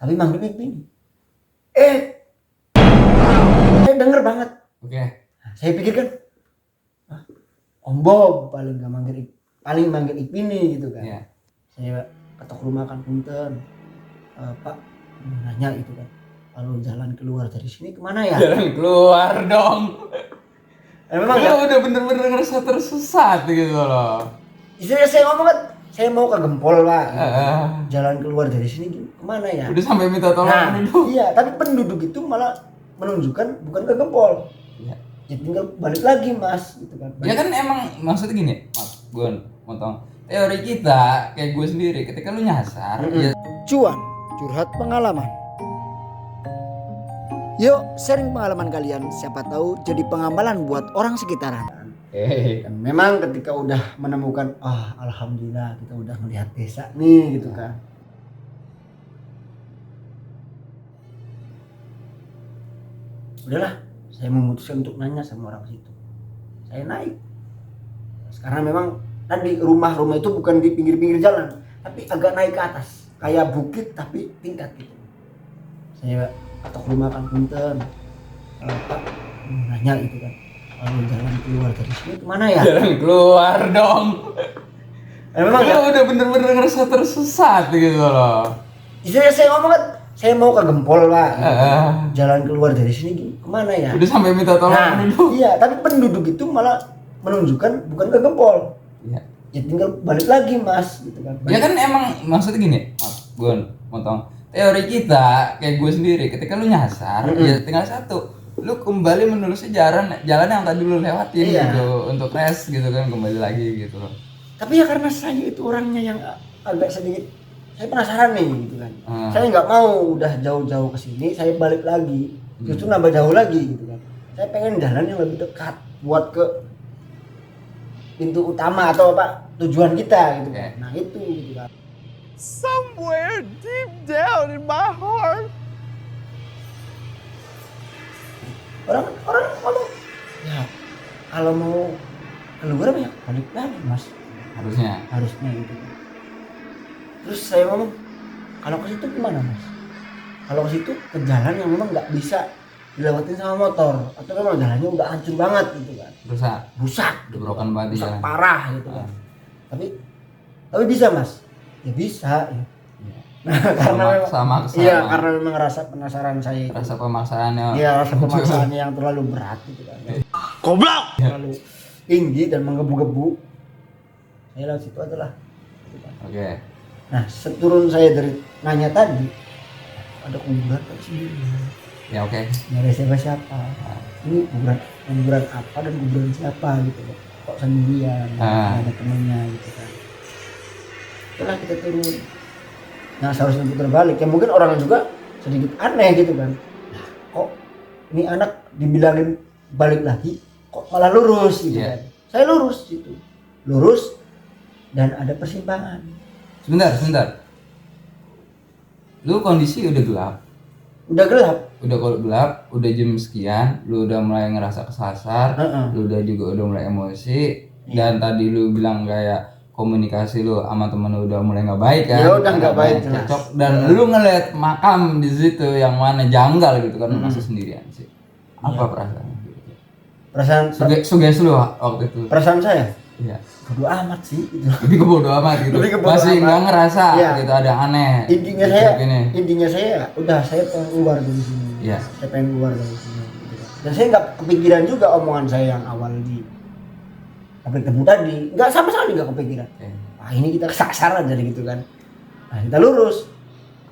tapi manggilnya Ipin. Saya denger banget. Oke. Nah, saya pikir kan, Om Bob paling gak manggil Ipin nih gitu kan. Iya. Saya ketok rumah kan, punten, Pak mau nanya gitu kan, kalau jalan keluar dari sini kemana ya? Jalan keluar dong. Memang Lu udah bener-bener ngerasa tersesat gitu loh. istilahnya saya ngomong kan, saya mau ke Gempol Pak. Heeh. Jalan keluar dari sini kemana ya? Udah sampai minta tolong Nah, penduduk. iya, tapi penduduk itu malah menunjukkan bukan ke Gempol. Iya. Ya tinggal balik lagi Mas gitu kan. Ya kan emang maksudnya gini, maaf, gue motong. Teori kita kayak gue sendiri, ketika lu nyasar, ya Cuan, curhat pengalaman. Yuk sharing pengalaman kalian, siapa tahu jadi pengamalan buat orang sekitaran. Dan memang ketika udah menemukan, alhamdulillah kita udah melihat desa nih gitu kan. Udahlah, saya memutuskan untuk nanya sama orang situ. Saya naik. Karena memang tadi rumah-rumah itu bukan di pinggir-pinggir jalan, tapi agak naik ke atas, kayak bukit tapi tingkat gitu. Saya ketok rumah kan, punten, Pak mau nanya gitu kan, kalau jalan keluar dari sini kemana ya? jalan keluar dong. Memang Lu udah bener-bener ngerasa tersesat gitu loh. istilahnya saya ngomong kan, saya mau ke Gempol Pak. Heeh. Jalan keluar dari sini kemana ya? Udah sampai minta tolong Nah, penduduk. iya, tapi penduduk itu malah menunjukkan bukan ke Gempol. Iya. Ya tinggal balik lagi Mas gitu kan. Ya kan emang maksudnya gini, maaf, gue motong. Teori kita kayak gue sendiri, ketika lu nyasar, ya tinggal satu, lu kembali menelusuri jalan yang tadi lu lewatin Iya. gitu, untuk rest gitu kan, kembali lagi gitu loh. Tapi ya karena saya itu orangnya yang agak sedikit, saya penasaran nih gitu kan. Hmm. Saya nggak mau udah jauh-jauh ke sini, saya balik lagi, justru nambah jauh lagi gitu kan. Saya pengen jalan yang lebih dekat buat ke pintu utama atau apa tujuan kita gitu kan. Oke. Nah itu gitu kan. Somewhere deep down in my heart, Orang ngomong, ya kalau mau keluar ya balik lagi Mas, harusnya gitu kan. Terus saya ngomong, kalau ke situ gimana Mas? Kalau ke situ ke jalan yang memang nggak bisa dilewatin sama motor, atau memang jalannya udah hancur banget gitu kan, rusak gitu Gebrokan kan. banget Rusak jalan. parah gitu kan. Tapi bisa Mas, ya bisa ya. Nah, karena memang sama iya, karena memang rasa penasaran saya itu. rasa pemaksaannya. Iya, rasa pemaksaannya yang terlalu berat gitu kan. goblok. Terlalu tinggi dan menggebu-gebu. Saya lewat situ adalah gitu kan. Oke. Nah, seturun saya dari nanya tadi, ada kuburan kan sendiri. Ya oke. Nggak ada siapa-siapa. Ini kuburan apa dan kuburan siapa gitu loh. Kok sendirian, nggak ada temennya gitu kan. Setelah kita turun, nah seharusnya putar balik. Ya mungkin orang juga sedikit aneh gitu kan. Nah, kok ini anak dibilangin balik lagi, kok malah lurus gitu Iya. kan. Saya lurus gitu. Lurus dan ada persimpangan. Sebentar. Lu kondisi udah gelap. Udah gelap. Udah jam sekian, lu udah mulai ngerasa kesasar, Heeh. lu udah mulai emosi, dan tadi lu bilang kayak komunikasi lu sama temen lu udah mulai nggak baik kan? Ya udah nggak baik, jelas. cocok, dan lu ngeliat makam di situ yang mana janggal gitu kan, lu masih sendirian sih. Apa perasaan? Perasaan Suges lu waktu itu? perasaan saya Iya. bodo amat sih gitu. Lebih ke bodo amat gitu. Lebih ke bodo Masih amat. nggak ngerasa Iya. gitu ada yang aneh. Intinya di saya hidup ini. intinya saya udah, saya pengen keluar dari sini. Iya. Saya pengen keluar dari sini gitu kan. Dan saya nggak kepikiran juga omongan saya yang awal di pabrik tebu tadi, nggak sama sekali nggak kepikiran. Oke. Ini kita kesasar aja gitu kan. Nah, kita lurus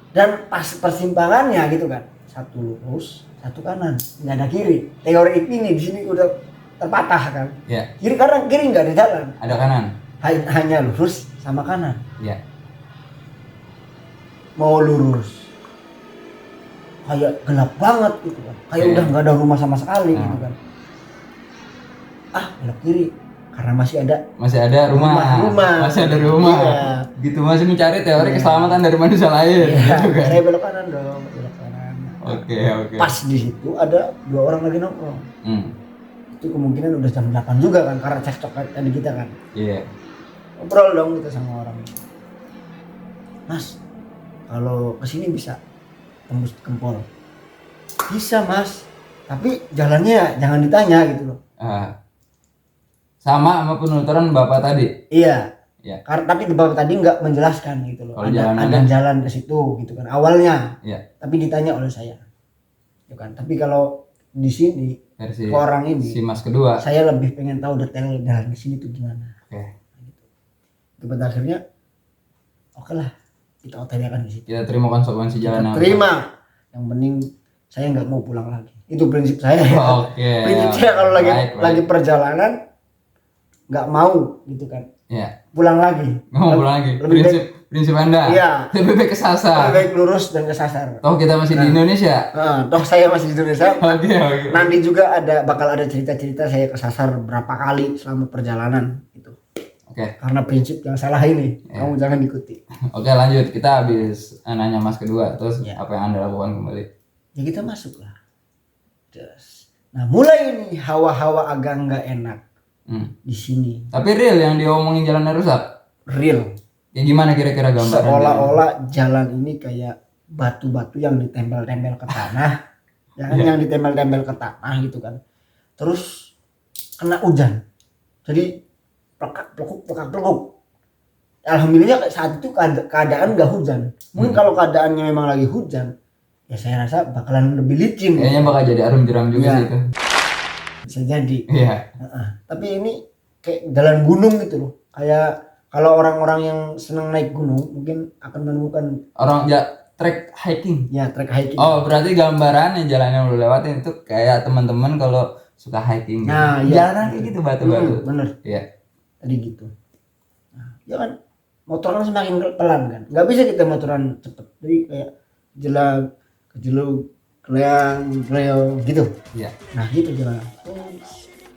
dan pas persimpangannya gitu kan, satu lurus satu kanan, nggak ada kiri. Teori ini di sini udah terpatah kan. Iya. Kiri nggak ada jalan, Ada kanan. hanya lurus sama kanan. Iya. Mau lurus kayak gelap banget gitu kan, kayak Iya. udah nggak ada rumah sama sekali Nah. gitu kan. Belok kiri karena masih ada Rumah. Masih ada rumah. Iya. Gitu, masih mencari teori Iya. keselamatan dari manusia lain. Iya, Gitu kan. saya belok kanan dong, belok kanan. Oke. Pas di situ ada dua orang lagi nongkrong. Itu kemungkinan udah jam 8 juga kan, karena cekcok tadi kita kan. Iya. Ngobrol dong kita sama orang. Mas, kalau kesini bisa tembus kempol. Bisa mas, tapi jalannya jangan ditanya gitu loh. Sama penuturan bapak tadi. Iya. Ya. Karena tapi bapak tadi nggak menjelaskan gitu loh. Kalau Ada jalan ke situ gitu kan awalnya. Ya. Tapi ditanya oleh saya. Gitu kan. Tapi kalau di sini Versi ke orang ini si mas kedua, saya lebih pengen tahu detail jalan ke sini tuh gimana. Oke. Gitu. Pada akhirnya oke lah kita utarakan di situ. Kita terima konsekuensi jalan yang Terima. Yang penting saya nggak mau pulang lagi. Itu prinsip saya. Oke. Prinsip saya kalau Baik. lagi perjalanan nggak mau gitu kan. Ya. Pulang lagi. Mau pulang lagi. Lebih Prinsip Anda. Iya. Lebih baik kesasar. lebih baik lurus dan kesasar. Toh kita masih di Indonesia. Toh saya masih di Indonesia. Oke. Nanti juga bakal ada cerita-cerita saya kesasar berapa kali selama perjalanan gitu. Oke. Karena prinsip yang salah ini kamu jangan ikuti. Oke, lanjut. Kita habis nanya mas kedua. Terus Ya. apa yang Anda lakukan kembali? Ya kita masuk lah. Nah mulai ini hawa-hawa agak nggak enak di sini. Tapi real yang diomongin jalannya rusak. Real. Ya gimana kira-kira gambaran? Seolah-olah jalan ini kayak batu-batu yang ditempel-tempel ke tanah, ya kan, yang ditempel-tempel ke tanah gitu kan. Terus kena hujan, jadi plekuk. Alhamdulillah saat itu keadaan nggak hujan. Mungkin kalau keadaannya memang lagi hujan, ya saya rasa bakalan lebih licin. Kayaknya bakal jadi arum jeram juga Ya. sih itu. Bisa jadi. Iya. Tapi ini kayak jalan gunung gitu loh. Kayak kalau orang-orang yang senang naik gunung mungkin akan menemukan Trek hiking. ya trek hiking. Oh, berarti gambaran yang jalan yang lu lewatin itu kayak teman-teman kalau suka hiking. Nah, gitu. iya. Jalanan kayak gitu batu-batu. Bener. Iya. Tadi gitu. Nah, ya kan motor kan semakin pelan kan. Nggak bisa kita motoran cepet. Jadi kayak kejelug, keleo gitu. Iya. Nah, gitu jalan.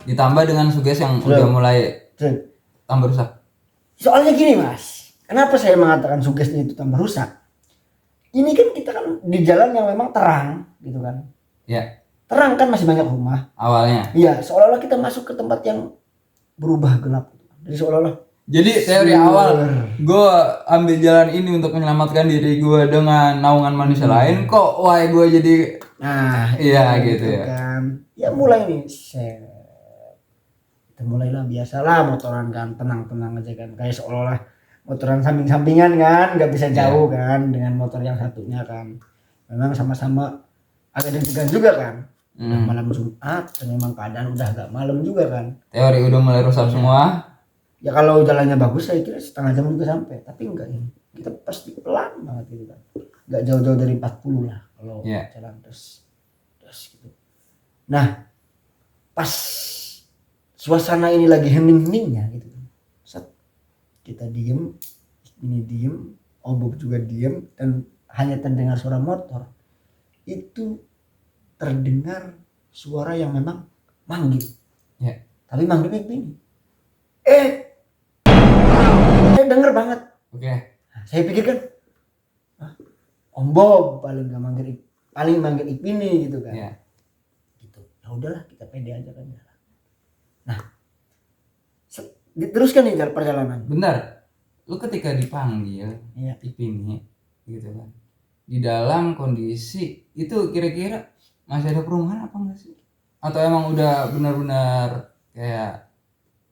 Ditambah dengan suges yang udah mulai tambah rusak. Soalnya gini mas, kenapa saya mengatakan sugesnya itu tambah rusak? Ini kan kita kan di jalan yang memang terang gitu kan. Iya. Terang kan masih banyak rumah. Awalnya. Iya, seolah-olah kita masuk ke tempat yang berubah gelap. Jadi seolah-olah. Jadi teori awal gue ambil jalan ini untuk menyelamatkan diri gue dengan naungan manusia lain, kok why gue jadi iya gitu ya. Kan. Ya mulai nih, kita mulailah biasalah motoran kan, tenang-tenang aja kan, kayak seolah-olah motoran samping-sampingan kan, nggak bisa jauh kan dengan motor yang satunya kan. Memang sama-sama agak deg-degan juga kan. Malam Jumat dan memang keadaan udah agak malam juga kan. Teori udah mulai rusak semua. Ya kalau jalannya bagus saya kira setengah jam juga sampai, tapi enggak ini. Kita pasti pelan banget gitu kan. Enggak jauh-jauh dari 40 lah kalau jalan terus gitu. Nah, pas suasana ini lagi hening-heningnya gitu. Set, kita diem, ini diem, Bob juga diem dan hanya terdengar suara motor. Itu terdengar suara yang memang manggil. Ya. Tapi manggilnya begini. Saya denger banget. Oke. Nah, saya pikirkan Om Bob paling manggil Ipini gitu kan. Iya. Gitu. Ya udahlah kita pede aja kan jalan. Nah, diteruskan nih perjalanan. Bentar. Lu ketika dipanggil Ipini gitu kan. Di dalam kondisi itu kira-kira masih ada perumahan apa enggak sih? Atau emang udah benar-benar kayak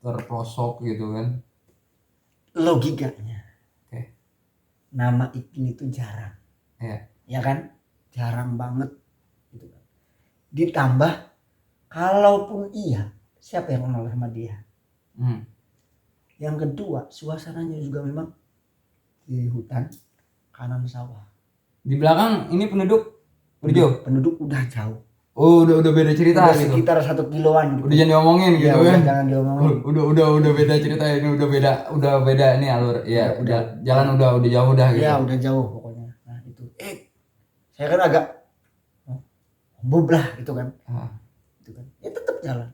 terpelosok gitu kan? Logikanya. Oke. Nama Ipin itu jarang. Iya. Ya kan? Jarang banget gitu kan. Ditambah kalaupun iya, siapa yang kenal sama dia? Yang kedua, suasananya juga memang di hutan, kanan sawah. Di belakang ini penduduk berjauh. Penduduk udah jauh. Oh, udah beda cerita Udah gitu. sekitar 1 kiloan gitu. Udah jangan diomongin Ya, gitu kan. jangan diomongin. Udah beda cerita ini, udah beda nih alur. Ya, jalan udah jauh dah gitu. Ya, udah jauh pokoknya. Nah, itu. Saya kan agak boblah gitu kan. Gitu kan. Ya tetap jalan.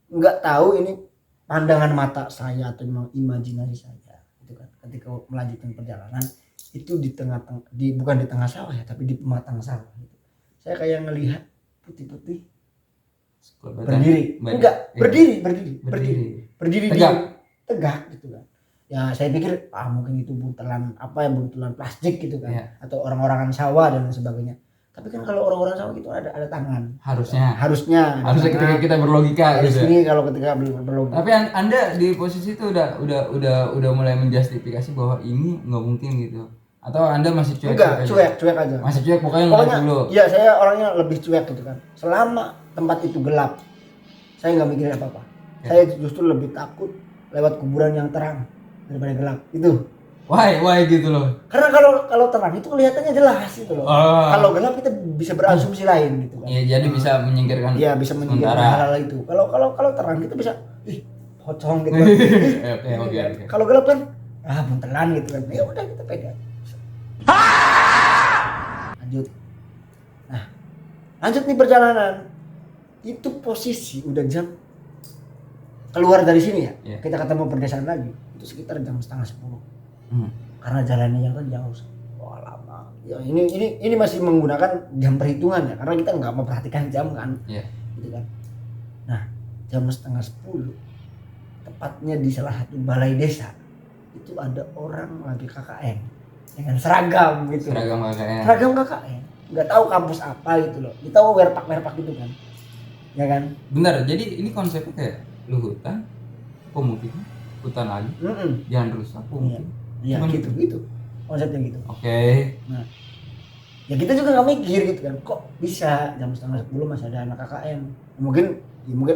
Enggak tahu ini pandangan mata saya atau memang imajinasi saya gitu kan. Ketika melanjutkan perjalanan itu di tengah-tengah bukan di tengah sawah ya, tapi di pematang sawah gitu. Saya kayak ngelihat putih-putih berdiri. Enggak, berdiri. Berdiri. Berdiri Tegak. tegak gitu kan. Ya saya pikir mungkin itu buntelan buntelan plastik gitu kan, Iya. atau orang-orangan sawah dan lain sebagainya. Tapi kan kalau orang-orang sawah gitu ada tangan. Harusnya ada ketika tangan. kita berlogika Harus gitu. ini kalau ketika berlogika. Tapi Anda di posisi itu udah mulai menjustifikasi bahwa ini nggak mungkin gitu. Atau Anda masih cuek? Enggak, cuek aja. Masih cuek, pokoknya dulu. Iya, saya orangnya lebih cuek gitu kan. Selama tempat itu gelap, saya nggak mikirin apa-apa. Ya. Saya justru lebih takut lewat kuburan yang terang daripada gelap. Itu. Why gitu loh. Karena kalau terang itu kelihatannya jelas gitu loh. Kalau gelap kita bisa berasumsi lain gitu kan. Iya, jadi bisa menyingkirkan. Iya, bisa menyingkirkan hal-hal itu. Kalau terang kita bisa pocong gitu kan. Oke. Kalau gelap kan buntelan gitu kan. Ya udah kita pegang. Lanjut nih perjalanan. Itu posisi udah jam keluar dari sini ya. Yeah. Kita ketemu perdesaan lagi. Itu sekitar jam 9:30. Karena jalannya yang kan jauh. Wah, lama. Ya ini masih menggunakan jam perhitungan ya, karena kita nggak memperhatikan jam kan. Iya. Gitu kan. Nah, jam 9:30 tepatnya di salah satu balai desa itu ada orang lagi KKN dengan seragam gitu. Seragam KKN. Nggak tahu kampus apa gitu loh. Kita tahu werpak gitu kan. Ya kan? Benar. Jadi ini konsepnya kayak lu hutan, pemukiman, hutan lagi. Jangan rusak pemukiman. Iya gitu. Konsepnya gitu. Oke. Nah, ya kita juga nggak mikir gitu kan. Kok bisa jam 9:30 masih ada anak KKN? Mungkin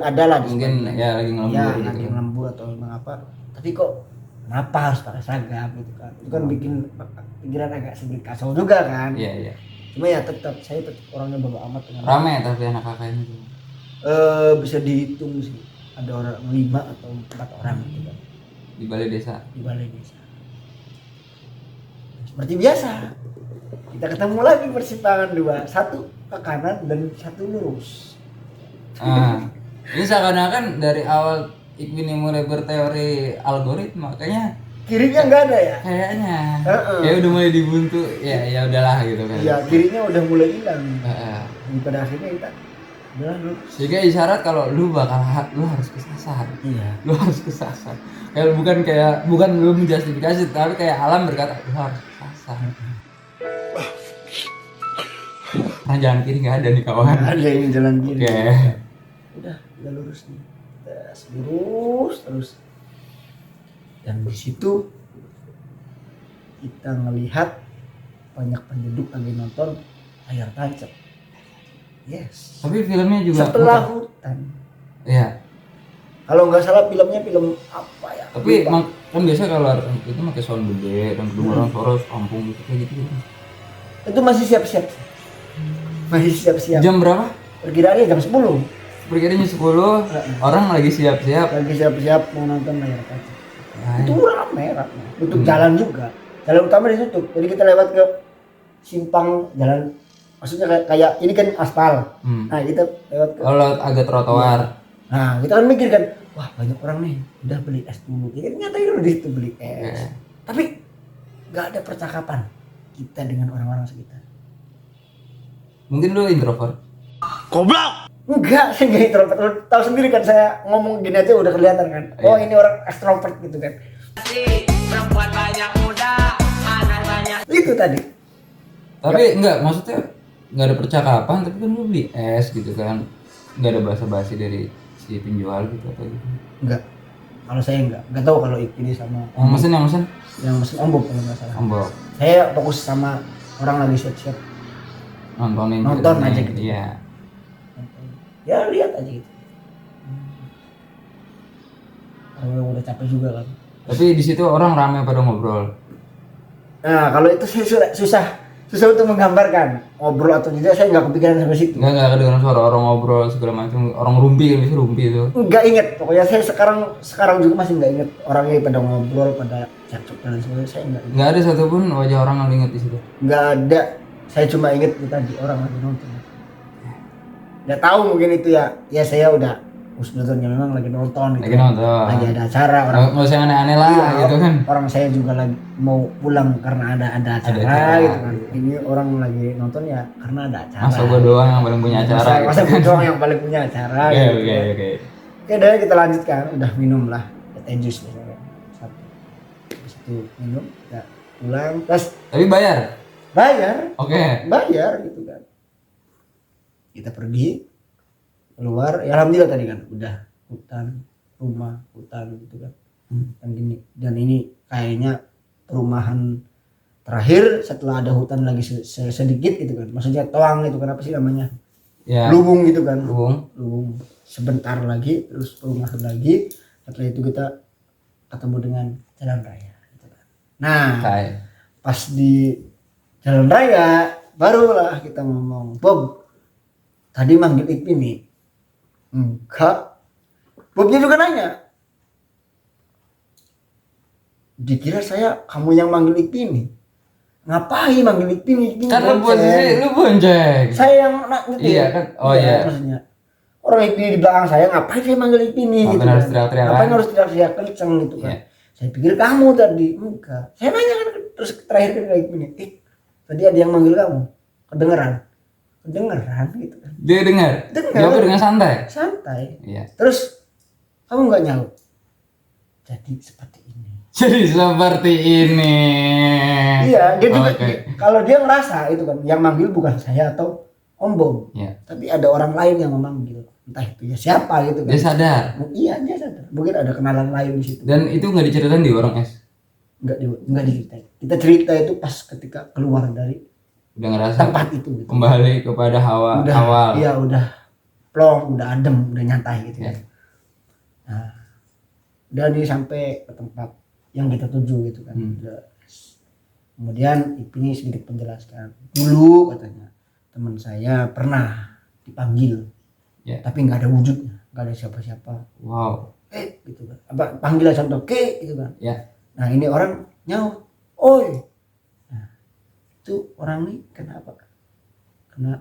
ada lah. Mungkin ya lagi ngelembur. Ya, gitu. lagi ngelembur atau memang apa. Tapi kok kenapa harus pakai seragam gitu kan? Itu kan bikin pikiran agak sedikit kacau juga kan. Iya. Cuma ya saya tetap orangnya bodo amat dengan. Ramai tapi anak KKN itu. Bisa dihitung sih. Ada orang 5 atau 4 orang gitu kan. Di balai desa. Seperti biasa. Kita ketemu lagi persimpangan 2. Satu ke kanan dan satu lurus. Ini seakan-akan dari awal Iqbal mulai berteori algoritma, kayaknya kirinya nggak ada ya? Kayaknya. Kayak udah mulai dibuntu. Ya udahlah gitu kan. Iya, kirinya udah mulai hilang. Pada akhirnya kita udah lu. Sehingga isyarat kalau lu harus kesasar. Iya. Lu harus kesasar. Bukan lu menjustifikasi, tapi kayak alam berkata lu harus kesasar. Karena jalan kiri nggak ada nih kawan. Nggak ada yang jalan kiri. Oke. Udah lurus nih. Lurus terus. Dan di situ kita ngelihat banyak penduduk lagi nonton layar tancap. Yes. Tapi filmnya juga setelah hutan. Iya. Kalau nggak salah filmnya film apa ya? Tapi kan biasa kalau itu pakai sound gede dan kedengaran suara kampung gitu kayak gitu. Itu masih siap-siap. Jam berapa? Perkiraannya jam 10. Perkiraannya 10. Orang lagi siap-siap Mau nonton layar tancap. Ay. Itu rame. Tutup jalan juga. Jalan utama ditutup. Jadi kita lewat ke simpang jalan. Maksudnya kayak ini kan aspal. Nah, kita lewat ke agak trotoar. Nah, kita kan mikir kan, wah banyak orang nih udah beli es dulu. Ya ternyata itu di situ beli es. Tapi nggak ada percakapan kita dengan orang-orang sekitar. Mungkin lu introvert. Goblok! Enggak, saya nggak introvert. Lu tahu sendiri kan saya ngomong gini aja udah kelihatan kan. Oh, ini orang extrovert gitu kan. Perempuan banyak muda, anak banyak. Itu tadi. Tapi enggak, maksudnya enggak ada percakapan, tapi kan lu beli es gitu kan. Enggak ada basa-basi dari si penjual gitu atau gitu. Enggak. Kalau saya enggak tahu kalau ini sama yang mesen ombok kalau nggak salah. Ombok. Saya fokus sama orang lagi siap-siap Nonton aja gitu. Iya. Ya lihat aja gitu. Kalau udah capek juga kan. Tapi di situ orang ramai pada ngobrol. Nah, kalau itu saya susah untuk menggambarkan ngobrol atau tidak, saya nggak kepikiran sampai situ. Enggak kedengaran suara orang ngobrol segala macam, orang rumpi kan bisa rumpi itu. Nggak inget, pokoknya saya sekarang juga masih nggak inget orangnya pada ngobrol, pada cakap dan sebagainya, saya nggak inget. Nggak ada satupun wajah orang yang inget di situ. Nggak ada, saya cuma inget itu tadi orang lagi nonton. Nggak tahu mungkin itu ya saya udah husnuzonnya memang lagi nonton gitu. Lagi ada acara orang. Nggak usah aneh-aneh lah gitu kan. Orang saya juga lagi mau pulang karena ada acara gitu kan. Ini orang lagi nonton ya karena ada acara. Masa gua doang yang paling punya acara. Masa gua doang yang paling punya acara. Oke. Oke, udah kita lanjutkan. Udah minum lah teh jus misalnya. Satu. itu minum kita pulang terus Tapi bayar. bayar Oke. bayar gitu kan. Kita pergi keluar ya alhamdulillah tadi kan udah hutan rumah hutan gitu kan. Dan gini dan ini kayaknya perumahan terakhir setelah ada hutan lagi sedikit gitu kan, maksudnya toang itu kan apa sih namanya, Ya. lubung gitu kan, Lubung. sebentar lagi terus perumahan lagi, setelah itu kita ketemu dengan jalan raya gitu kan. Nah Kayak. pas di jalan raya barulah kita ngomong, Bob tadi manggil Ipin nih, enggak. Bobnya juga nanya, dikira saya kamu yang manggil Ipin nih. Ngapain manggil Ipin? Kan lu posisi lu bonceng. Saya yang ngerti. Iya kan? Oh iya. Maksudnya orang Ipin di belakang saya, ngapain saya manggil Ipin nih? Ngapain gitu harus kan. teriak-teriak Ngapain kan? harus teriak-teriak kenceng gitu kan. Iya. Saya pikir kamu tadi. Enggak. Saya nanya kan terus terakhir ke Ipin nih. Tadi ada yang manggil kamu. Kedengeran gitu kan. Dia dengar. Jawab dengan santai. Santai. Iya. Terus kamu nggak nyaut. Jadi seperti ini. Jadi seperti ini. Iya, dia juga Oke. kalau dia ngerasa itu kan yang manggil bukan saya atau Om Bom. Iya. Tapi ada orang lain yang memanggil. Entah itu ya siapa gitu kan. Dia sadar. Iya, dia sadar. Mungkin ada kenalan lain di situ. Dan itu nggak diceritain di orang es. Enggak diceritain. Kita cerita itu pas ketika keluar dari Udah ngerasa tempat itu gitu. kembali kepada hawa Udah, awal. iya udah plong, udah adem, udah nyantai gitu Iya. kan. Nah, udah nih sampai ke tempat yang kita tuju gitu kan. Udah. Kemudian ini sedikit penjelaskan. Dulu katanya teman saya pernah dipanggil, Ya. tapi nggak ada wujudnya, nggak ada siapa-siapa. Wow. Gitu kan. Apa panggilan contoh gitu kan. Ya. Nah ini orang nyaut, oi. Nah itu orang nih kenapa? Kena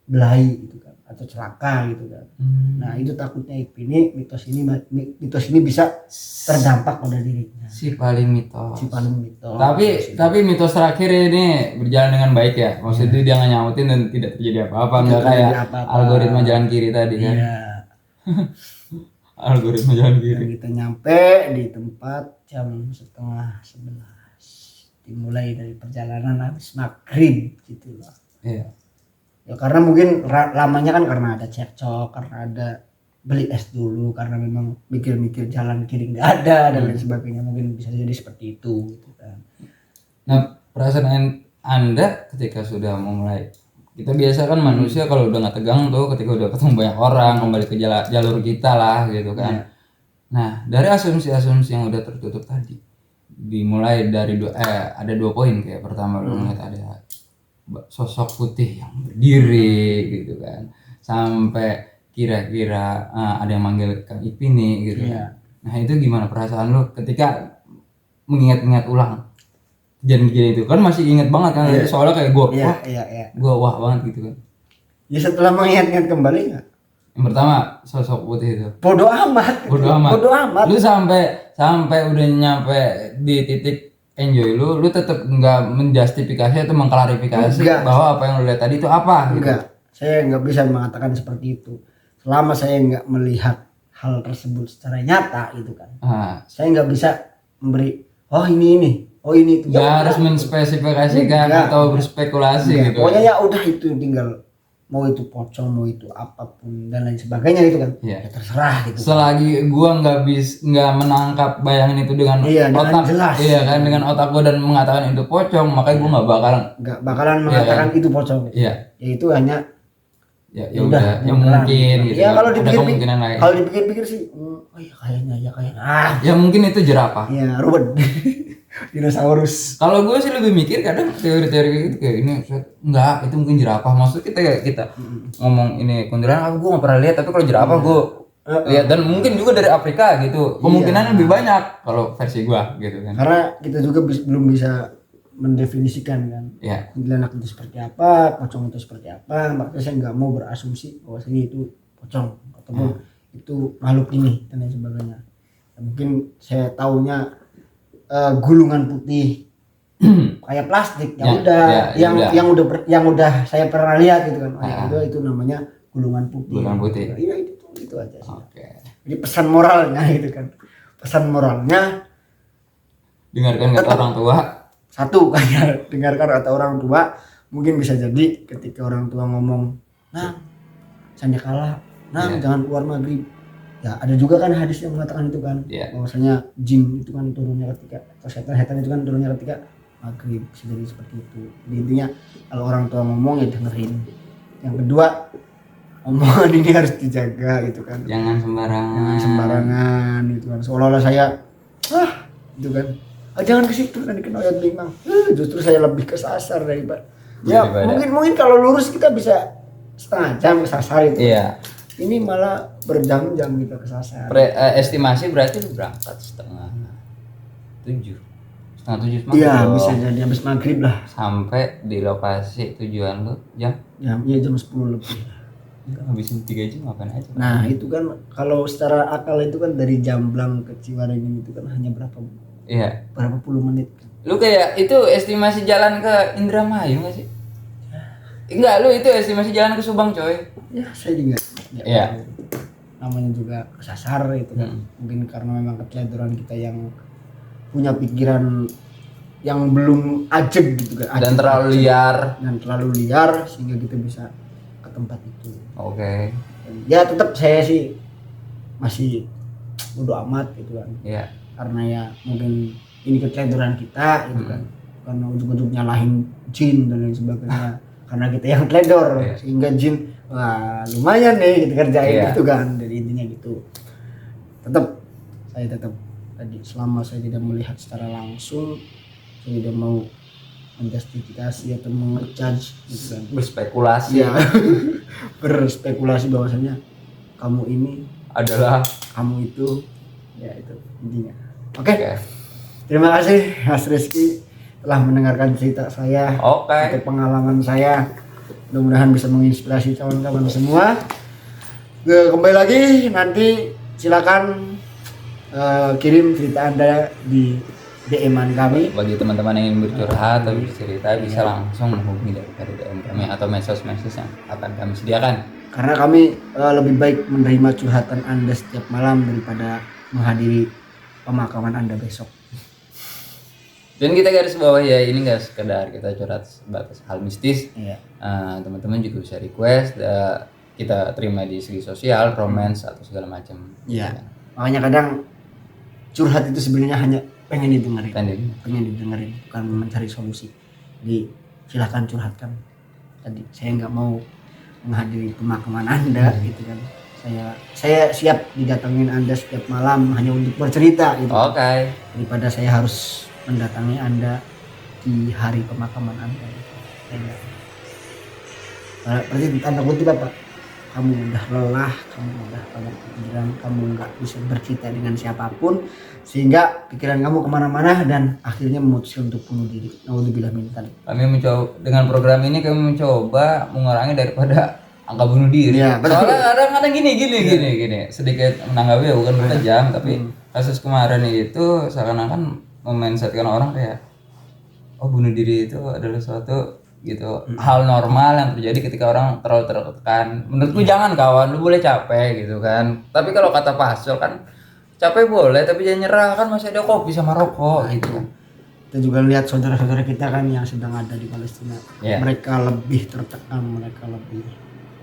belai gitu kan, atau celaka gitu kan. Nah itu takutnya ini mitos ini bisa terdampak pada dirinya. Si paling mitos. Si paling mitos. Tapi mitos terakhir ini berjalan dengan baik ya. Maksudnya dia nggak nyautin dan tidak terjadi apa-apa. Tidak Nggak kayak terjadi apa-apa. algoritma jalan kiri tadi kan. Iya. Algoritma jalan Dan kiri. kita nyampe di tempat jam 10:30. Dimulai dari perjalanan habis maghrib gitu loh. Iya. Ya karena mungkin lamanya kan karena ada cekcok, karena ada beli es dulu, karena memang mikir-mikir jalan kiri nggak ada dan lain sebagainya, mungkin bisa jadi seperti itu gitu kan. Nah, perasaan Anda ketika sudah memulai, kita biasa kan manusia kalau udah nggak tegang tuh ketika udah ketemu banyak orang, kembali ke jalur kita lah gitu kan. Iya. Nah, dari asumsi-asumsi yang udah tertutup tadi, dimulai dari ada 2 poin. Kayak pertama lu ngeliat ada sosok putih yang berdiri gitu kan, sampai kira-kira ada yang manggil Kang Ipin nih gitu. Iya. Nah itu gimana perasaan lu ketika mengingat-ingat ulang kejadian itu? Kan masih inget banget kan. Iya. Soalnya kayak gue Iya. wah banget gitu kan. Ya setelah mengingat-ingat kembali nggak? Yang pertama sosok putih itu Bodoh amat. bodo amat. Lu Lu sampai udah nyampe di titik enjoy lu tetap nggak menjustifikasi atau mengklarifikasi Enggak. bahwa apa yang lu lihat tadi itu apa gitu. enggak. Saya nggak bisa mengatakan seperti itu. Selama saya nggak melihat hal tersebut secara nyata gitu kan. Nah, Saya nggak bisa memberi oh ini itu. nggak harus menspesifikasikan Enggak. atau berspekulasi Enggak. gitu. Pokoknya ya udah itu tinggal mau itu pocong, mau itu apapun dan lain sebagainya gitu kan. Iya. Ya terserah gitu. Selagi gua nggak menangkap bayangan itu dengan Iya, dengan otak, jelas. iya kan, dengan otak gua dan mengatakan itu pocong, makanya gua nggak bakalan, Nggak bakalan Iya, mengatakan kan? itu pocong. iya, Ya itu hanya ya ya udah, yang pelan. mungkin gitu. Ya kalau Ada dipikir-pikir, kemungkinan lain. kalau dipikir-pikir sih, oh ya kayaknya Ya mungkin itu jerapah. ya Ruben dinosaurus. Kalau gue sih lebih mikir kadang teori-teori gitu kayak ini enggak, itu mungkin jerapah. Maksud kita ngomong ini kuntilanak, gue nggak pernah lihat, tapi kalau jerapah gue lihat, dan mungkin juga dari Afrika gitu. Kemungkinan lebih banyak kalau versi gue gitu kan. Karena kita juga belum bisa mendefinisikan kan Ya. kuntilanak itu seperti apa, pocong itu seperti apa. Makanya saya nggak mau berasumsi bahwasanya itu pocong ataupun itu makhluk ini dan lain sebagainya. Ya, mungkin saya taunya gulungan putih kayak plastik Ya, yang udah saya pernah lihat gitu kan. Itu namanya gulungan putih. Gulungan putih. Iya itu aja sih. Oke. Jadi pesan moralnya gitu kan. Pesan moralnya dengarkan kata Tetap. orang tua. Satu, dengarkan kata orang tua. Mungkin bisa jadi ketika orang tua ngomong, "Nang, sanya kalah, Nang, Iya. jangan keluar maghrib." Ya ada juga kan hadis yang mengatakan itu kan, Iya. bahwasanya jin itu kan turunnya ketika, atau setan itu kan turunnya ketika maghrib, bisa jadi seperti itu. Jadi intinya kalau orang tua ngomong ya dengerin. Yang kedua, omongan ini harus dijaga gitu kan, Jangan sembarangan. jangan sembarangan gitu kan, seolah-olah saya gitu kan, jangan ke situ nanti kena oyot limang. Justru saya lebih kesasar daripada ya Daripada- mungkin kalau lurus kita bisa setengah jam kesasar itu. Iya. Ini malah berjam-jam kita kesasar. Estimasi berarti lu berangkat setengah 7 maghrib. Iya dong. bisa jadi habis maghrib lah, Sampai di lokasi tujuan lu jam jam 10 lebih. habisin 3 jam ngapain aja. Nah itu kan kalau secara akal itu kan dari Jamblang ke Ciwaringin itu kan hanya Iya. berapa puluh menit. Lu kayak itu estimasi jalan ke Indramayu nggak sih? Enggak, lu itu estimasi jalan ke Subang coy. Ya saya juga ya, Iya. namanya juga kesasar itu kan. Mungkin karena memang keteledoran kita yang punya pikiran yang belum ajeg gitu kan, Dan ajeg, terlalu liar. dan terlalu liar sehingga kita bisa ke tempat itu. Oke. Ya tetap saya sih masih bodo amat gitu kan, Iya. karena ya mungkin ini keteledoran kita gitu kan, karena ujung-ujung nyalahin jin dan lain sebagainya karena kita yang teledor. Iya. Sehingga jin wah lumayan nih kita kerjain Iya. gitu kan. Dari intinya gitu, saya tetap tadi selama saya tidak melihat secara langsung, saya tidak mau menjustifikasi atau mengecharge gitu kan. Berspekulasi Iya. Berspekulasi bahwasanya kamu ini, adalah kamu itu, ya itu intinya. Oke. Oke. Terima kasih Mas Rizky telah mendengarkan cerita saya, Oke. atau pengalaman saya. Mudah-mudahan bisa menginspirasi kawan-kawan semua. Kembali lagi nanti silakan kirim cerita Anda di DM-an kami. Bagi teman-teman yang ingin bercurhat atau bercerita bisa langsung menghubungi dari DM kami atau medsos-medsos yang akan kami sediakan. Karena kami lebih baik menerima curhatan Anda setiap malam daripada menghadiri pemakaman Anda besok. Dan kita garis bawah ya, ini nggak sekedar kita curhat sebatas hal mistis. Iya. Teman-teman juga bisa request, kita terima di segi sosial, romance atau segala macam. Iya. Makanya kadang curhat itu sebenarnya hanya pengen didengerin. Kan Pengen didengerin, bukan mencari solusi. Jadi silahkan curhatkan. Tadi saya nggak mau menghadiri pemakaman Anda gitu kan. Saya siap didatengin Anda setiap malam hanya untuk bercerita gitu. Oke. Daripada saya harus mendatangi Anda di hari pemakaman Anda. Berarti tanda kutip apa? Kamu udah lelah, kamu udah banyak pikiran, kamu nggak bisa bercerita dengan siapapun, sehingga pikiran kamu kemana-mana dan akhirnya memutuskan untuk bunuh diri. Naudzubillah min dzalik. Kami mencoba dengan program ini, kami mencoba mengurangi daripada angka bunuh diri. Iya, betul. Soalnya kadang-kadang gini. Sedikit menanggapi ya, bukan bertajam, tapi kasus kemarin itu seakan-akan memensetkan orang kayak, oh bunuh diri itu adalah suatu gitu hal normal yang terjadi ketika orang terlalu tertekan. Menurutku jangan kawan, lu boleh capek gitu kan. Tapi kalau kata Pasol kan capek boleh tapi jangan nyerah, kan masih ada kopi sama rokok gitu kan. Kita juga lihat saudara-saudara kita kan yang sedang ada di Palestina. Iya. Mereka lebih tertekan, mereka lebih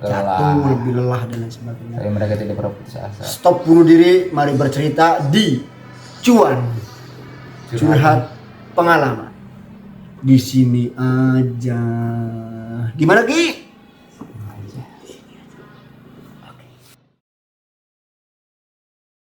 Lelah. jatuh, lebih lelah dan lain sebagainya. Tapi mereka tidak pernah putus asa. Stop bunuh diri, mari bercerita di Cuan Curhat Pengalaman. Di sini aja. Gimana Ki?